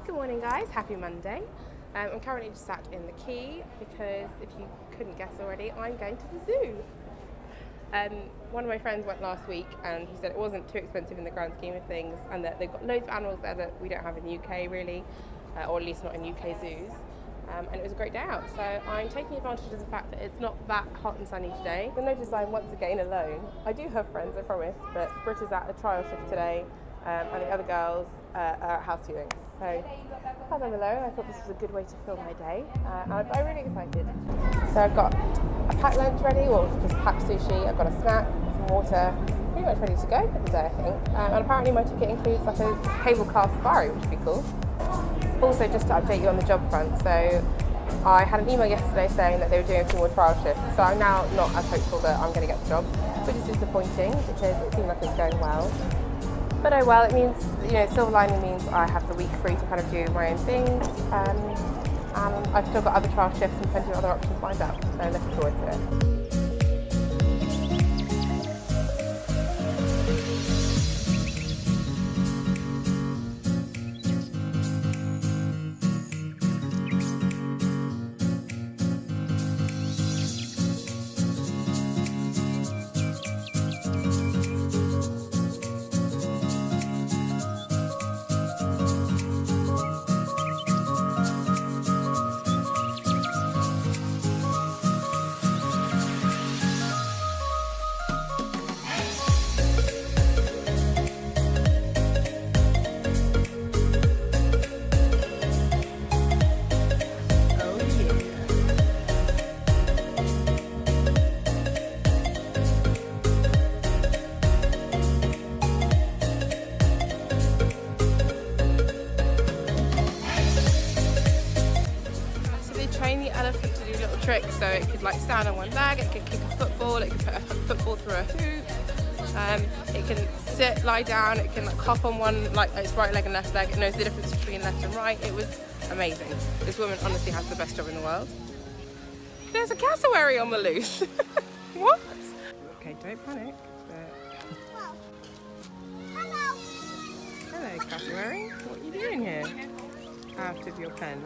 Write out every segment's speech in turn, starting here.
Good morning guys, happy Monday. I'm currently just sat in the quay because if you couldn't guess already, I'm going to the zoo. One of my friends went last week and he said it wasn't too expensive in the grand scheme of things and that they've got loads of animals there that we don't have in the UK really, or at least not in UK zoos. And it was a great day out, so I'm taking advantage of the fact that it's not that hot and sunny today. You'll notice I'm once again alone. I do have friends, I promise, but Britt is at a trial shift today and the other girls are at house viewing. So as I'm alone, I thought this was a good way to fill my day, and I'm really excited. So I've got a packed lunch ready, or just packed sushi, I've got a snack, some water, pretty much ready to go for the day I think. And apparently my ticket includes like a cable car safari, which would be cool. Also, just to update you on the job front, so I had an email yesterday saying that they were doing a few more trial shifts, so I'm now not as hopeful that I'm going to get the job, which is disappointing because it seemed like it's going well. But oh well, it means, silver lining means I have the week free to kind of do my own things, and I've still got other trial shifts and plenty of other options lined up, so I'm looking forward to it. Train the elephant to do little tricks, so it could stand on one leg, it could kick a football, it could put a football through a hoop, it can sit, lie down, it can hop on one, its right leg and left leg, it knows the difference between left and right. It was amazing. This woman honestly has the best job in the world. There's a cassowary on the loose. What? Okay, don't panic. Hello. Hello cassowary, what are you doing here? Out of your pen.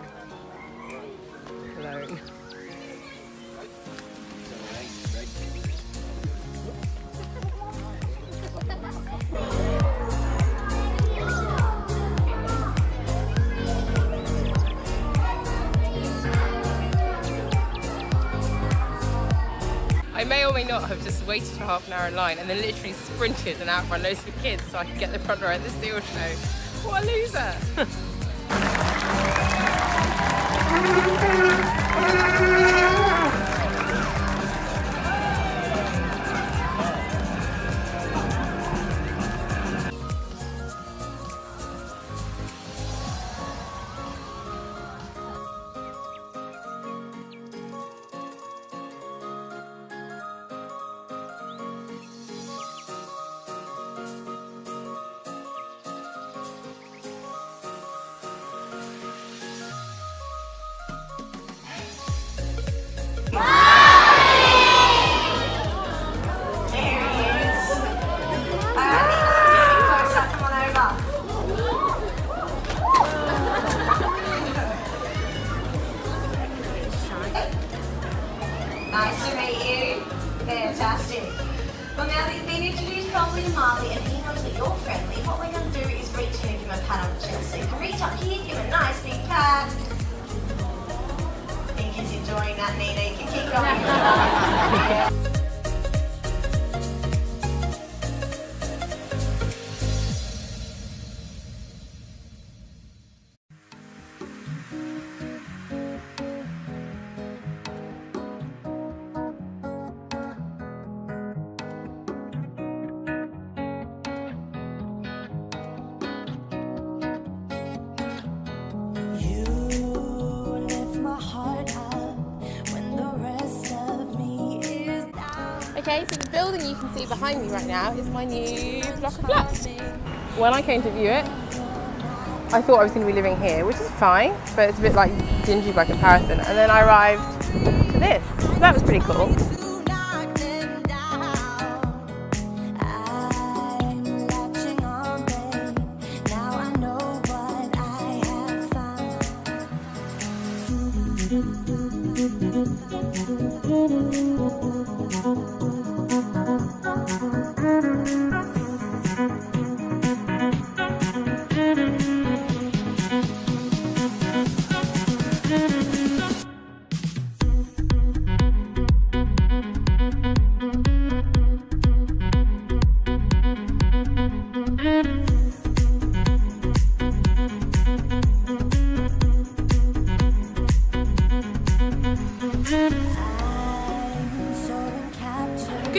Alone. I may or may not have just waited for half an hour in line and then literally sprinted and outrun loads of kids so I could get the front row at this seal show. What a loser! Nice to meet you. Fantastic. Well, now that you've been introduced properly to Marley and he knows that you're friendly, what we're going to do is reach in and give him a pat on the chest. So you can reach up here, give him a nice big pat. I think he's enjoying that, Nina. You can keep going. Okay, so the building you can see behind me right now is my new block of flats. When I came to view it, I thought I was going to be living here, which is fine, but it's a bit dingy by comparison. And then I arrived to this, so that was pretty cool. Good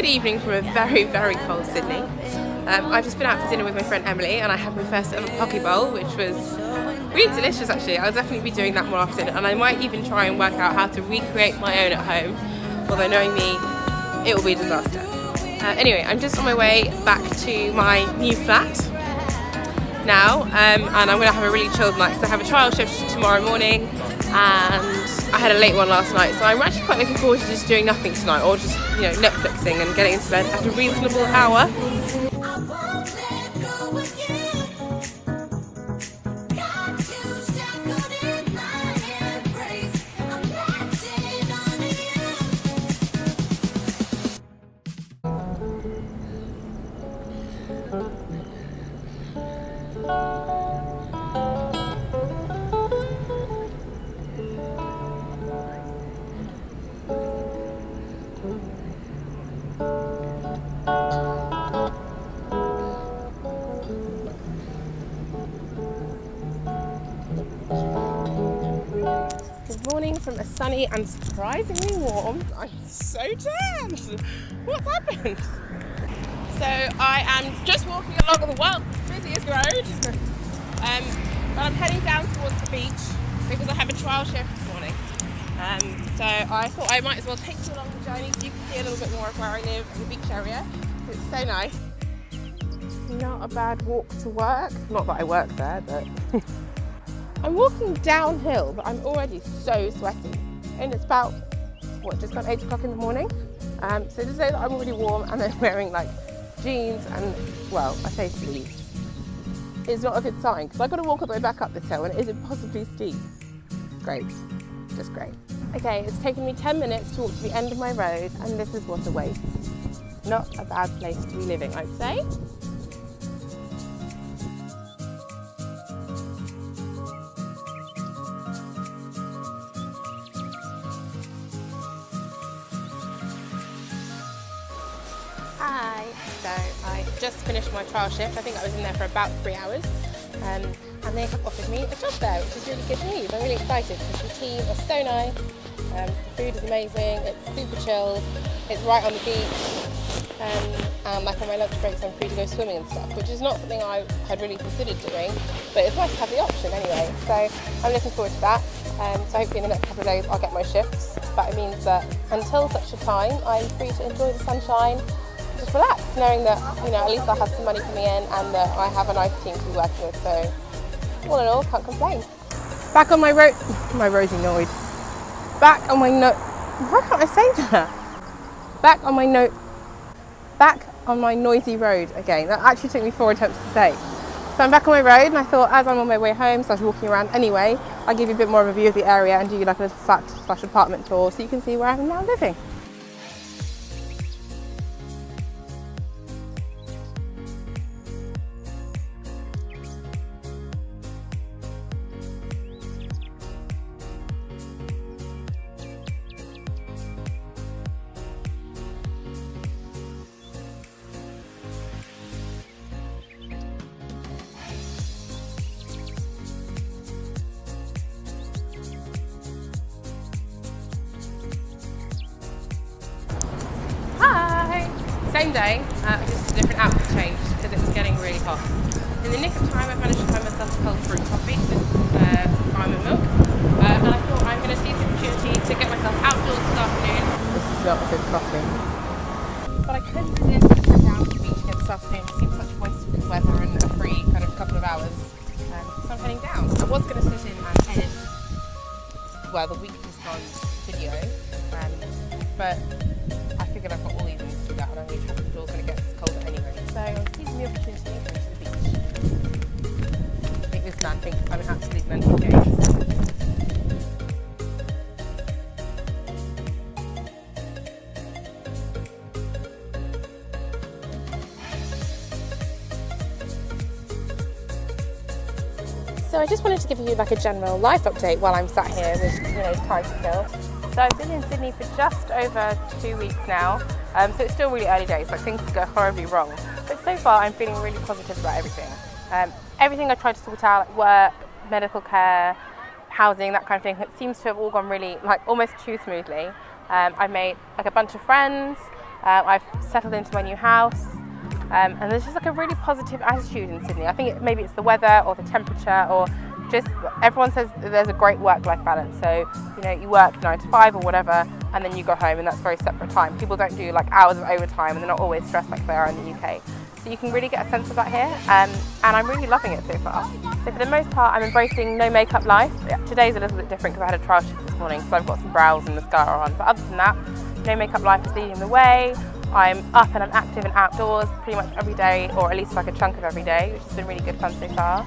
evening from a very, very cold Sydney. I've just been out for dinner with my friend Emily and I had my first ever poke bowl, which was really delicious actually. I'll definitely be doing that more often, and I might even try and work out how to recreate my own at home, although knowing me, it will be a disaster. Anyway, I'm just on my way back to my new flat now, and I'm going to have a really chilled night because I have a trial shift tomorrow morning and I had a late one last night, so I'm actually quite looking forward to just doing nothing tonight, or just, you know, Netflixing and getting into bed at a reasonable hour. Good morning from a sunny and surprisingly warm. I'm so tanned. What's happened? So I am just walking along the world's busiest road, but I'm heading down towards the beach because I have a trial shift this morning. So I thought I might as well take you along the journey so you can see a little bit more of where I live in the beach area. It's so nice. Not a bad walk to work. Not that I work there, but I'm walking downhill, but I'm already so sweaty. And it's about, just about 8 o'clock in the morning. So to say that I'm already warm and then wearing like jeans and, well, I say sleeves, is not a good sign because I've got to walk all the way back up this hill and it is impossibly steep. Great, just great. Okay, it's taken me 10 minutes to walk to the end of my road and this is what awaits. Not a bad place to be living, I'd say. Hi. So I just finished my trial shift. I think I was in there for about 3 hours. And they have offered me a job there, which is really good news. I'm really excited because the team are so nice. The food is amazing. It's super chilled. It's right on the beach. And like on my lunch breaks, I'm free to go swimming and stuff, which is not something I had really considered doing, but it's nice to have the option anyway. So I'm looking forward to that. So hopefully in the next couple of days I'll get my shifts. But it means that until such a time, I'm free to enjoy the sunshine, just relax, knowing that, you know, at least I'll have some money coming in and that I have a nice team to be working with. So all in all, can't complain. Back on my Rosie Noid. Back on my why can't I say that? Back on my noisy road again. That actually took me 4 attempts to say. So I'm back on my road and I thought as I'm on my way home, so I was walking around anyway, I'll give you a bit more of a view of the area and do you like a flat/apartment tour so you can see where I'm now living. Same day, I just did a different outfit change because it was getting really hot. In the nick of time, I managed to find myself a cold brew coffee with almond milk, and I thought I'm going to seize the opportunity to get myself outdoors this afternoon. This is not a good coffee. But I couldn't resist going down to the beach again this afternoon. It seems such a waste of good weather and a free kind of couple of hours. So I'm heading down. I was going to sit in and edit, the week just gone video, but I figured I've got all evening to do that and I'm going to travel the doors when it gets colder anyway. So I'm seizing the opportunity to go to the beach. I think this man thinks I'm an absolute mental case. So I just wanted to give you like a general life update while I'm sat here with, time to kill. So I've been in Sydney for just over 2 weeks now, so it's still really early days, like things could go horribly wrong. But so far I'm feeling really positive about everything. Everything I tried to sort out, like work, medical care, housing, that kind of thing, it seems to have all gone really, like almost too smoothly. I've made like a bunch of friends, I've settled into my new house, and there's just like a really positive attitude in Sydney. I think maybe it's the weather or the temperature, or just everyone says there's a great work-life balance. So you work 9 to 5 or whatever, and then you go home, and that's very separate time. People don't do like hours of overtime, and they're not always stressed like they are in the UK. So you can really get a sense of that here, and I'm really loving it so far. So for the most part, I'm embracing no makeup life. Today's a little bit different because I had a trial shift this morning, so I've got some brows and mascara on. But other than that, no makeup life is leading the way. I'm up and I'm active and outdoors pretty much every day, or at least like a chunk of every day, which has been really good fun so far.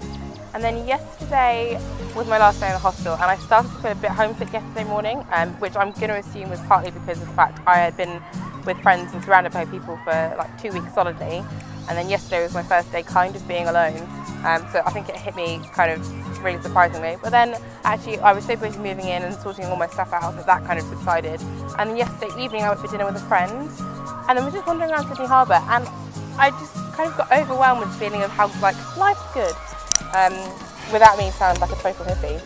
And then yesterday was my last day in the hostel, and I started to feel a bit homesick yesterday morning, which I'm going to assume was partly because of the fact I had been with friends and surrounded by people for like 2 weeks solidly, and then yesterday was my first day kind of being alone, so I think it hit me kind of really surprisingly. But then actually I was so busy moving in and sorting all my stuff out that kind of subsided, and then yesterday evening I went for dinner with a friend, and then we're just wandering around Sydney Harbour, and I just kind of got overwhelmed with the feeling of how like life's good, without me sounding like a total hippie.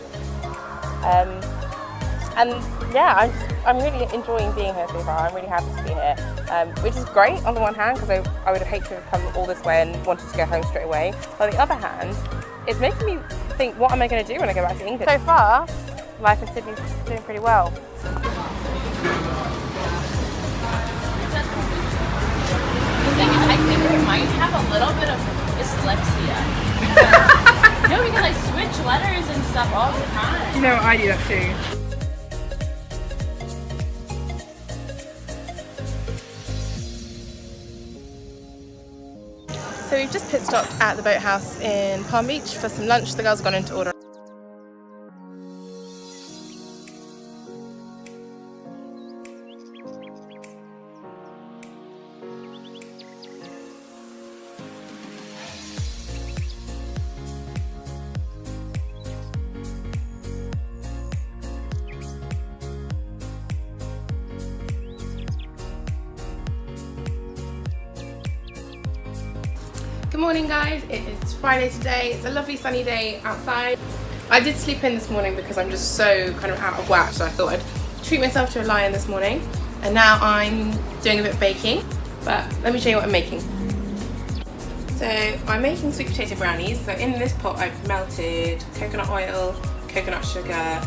And yeah, I'm really enjoying being here so far. I'm really happy to be here, which is great on the one hand, because I would hate to have come all this way and wanted to go home straight away. On the other hand, it's making me think, what am I going to do when I go back to England? So far, life in Sydney's doing pretty well. I think we might have a little bit of dyslexia. Because I switch letters and stuff all the time. I do that too. So we've just pit stopped at the boathouse in Palm Beach for some lunch. The girls have gone in to order. Good morning guys, it is Friday today. It's a lovely sunny day outside. I did sleep in this morning because I'm just so kind of out of whack, so I thought I'd treat myself to a lie-in this morning. And now I'm doing a bit of baking, but let me show you what I'm making. So I'm making sweet potato brownies. So in this pot I've melted coconut oil, coconut sugar,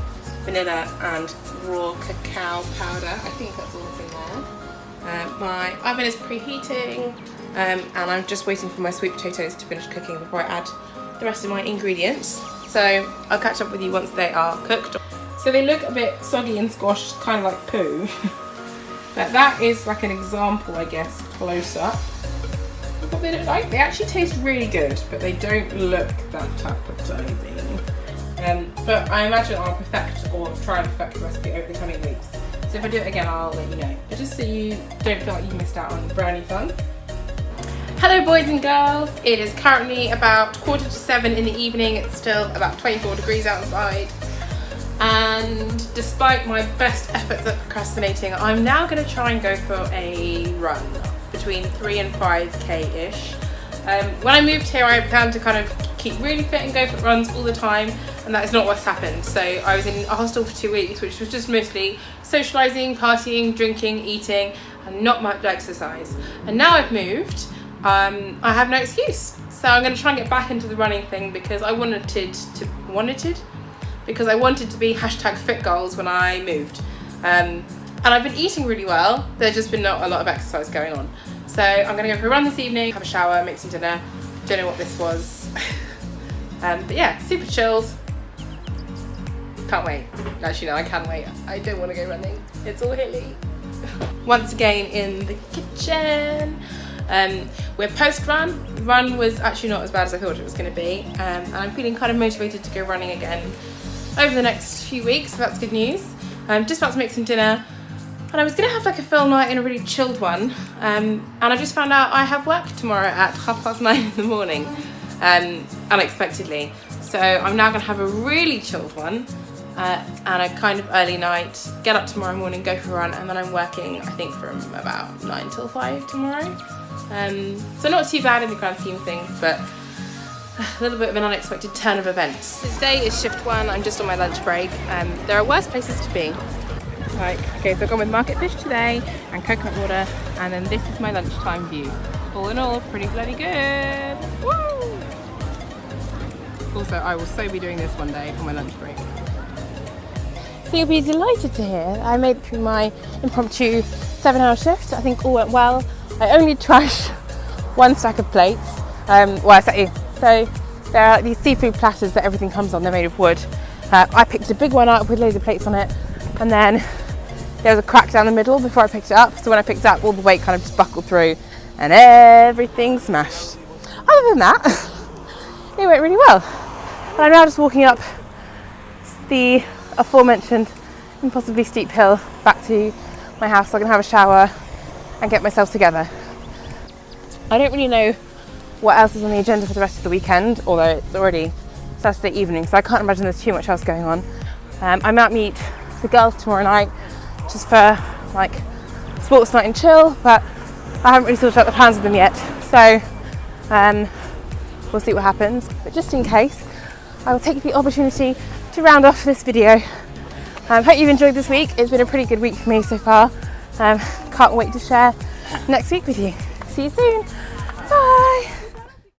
vanilla and raw cacao powder. I think that's all that's in there. My oven is preheating. And I'm just waiting for my sweet potatoes to finish cooking before I add the rest of my ingredients. So I'll catch up with you once they are cooked. So they look a bit soggy and squashed, kind of like poo. But that is like an example, I guess, close up of what they look like. They actually taste really good, but they don't look that appetizing. But I imagine I'll perfect or try and perfect the recipe over the coming weeks. So if I do it again, I'll let you know. But just so you don't feel like you missed out on the brownie fun. Hello boys and girls, it is currently about 6:45 in the evening. It's still about 24 degrees outside, and despite my best efforts at procrastinating, I'm now going to try and go for a run between 3 and 5k-ish. When I moved here I planned to kind of keep really fit and go for runs all the time, and that is not what's happened. So I was in a hostel for 2 weeks, which was just mostly socialising, partying, drinking, eating, and not much exercise. And now I've moved, I have no excuse. So I'm going to try and get back into the running thing because I wanted to be #FitGoals when I moved. And I've been eating really well. There's just been not a lot of exercise going on. So I'm going to go for a run this evening, have a shower, make some dinner. Don't know what this was. But yeah, super chilled. Can't wait. Actually, no, I can wait. I don't want to go running. It's all hilly. Once again in the kitchen. We're post-run. The run was actually not as bad as I thought it was going to be, and I'm feeling kind of motivated to go running again over the next few weeks, so that's good news. I'm just about to make some dinner, and I was going to have like a film night and a really chilled one, and I just found out I have work tomorrow at 9:30 in the morning, unexpectedly. So I'm now going to have a really chilled one and a kind of early night, get up tomorrow morning, go for a run, and then I'm working I think from about 9 till 5 tomorrow. So not too bad in the grand scheme of things, but a little bit of an unexpected turn of events. So today is shift 1, I'm just on my lunch break. There are worse places to be. Okay, so I've gone with market fish today and coconut water, and then this is my lunchtime view. All in all, pretty bloody good. Woo! Also, I will so be doing this one day on my lunch break. So you'll be delighted to hear I made it through my impromptu 7-hour shift. I think all went well. I only trashed 1 stack of plates. So there are these seafood platters that everything comes on, they're made of wood. I picked a big one up with loads of plates on it, and then there was a crack down the middle before I picked it up, so when I picked it up all the weight kind of just buckled through and everything smashed. Other than that, it went really well. And I'm now just walking up the aforementioned impossibly steep hill back to my house so I can have a shower and get myself together. I don't really know what else is on the agenda for the rest of the weekend, although it's already Saturday evening, so I can't imagine there's too much else going on. I might meet the girls tomorrow night just for like sports night and chill, but I haven't really sorted out the plans with them yet, so we'll see what happens. But just in case, I will take the opportunity to round off this video. Hope you've enjoyed this week. It's been a pretty good week for me so far. Can't wait to share next week with you. See you soon. Bye.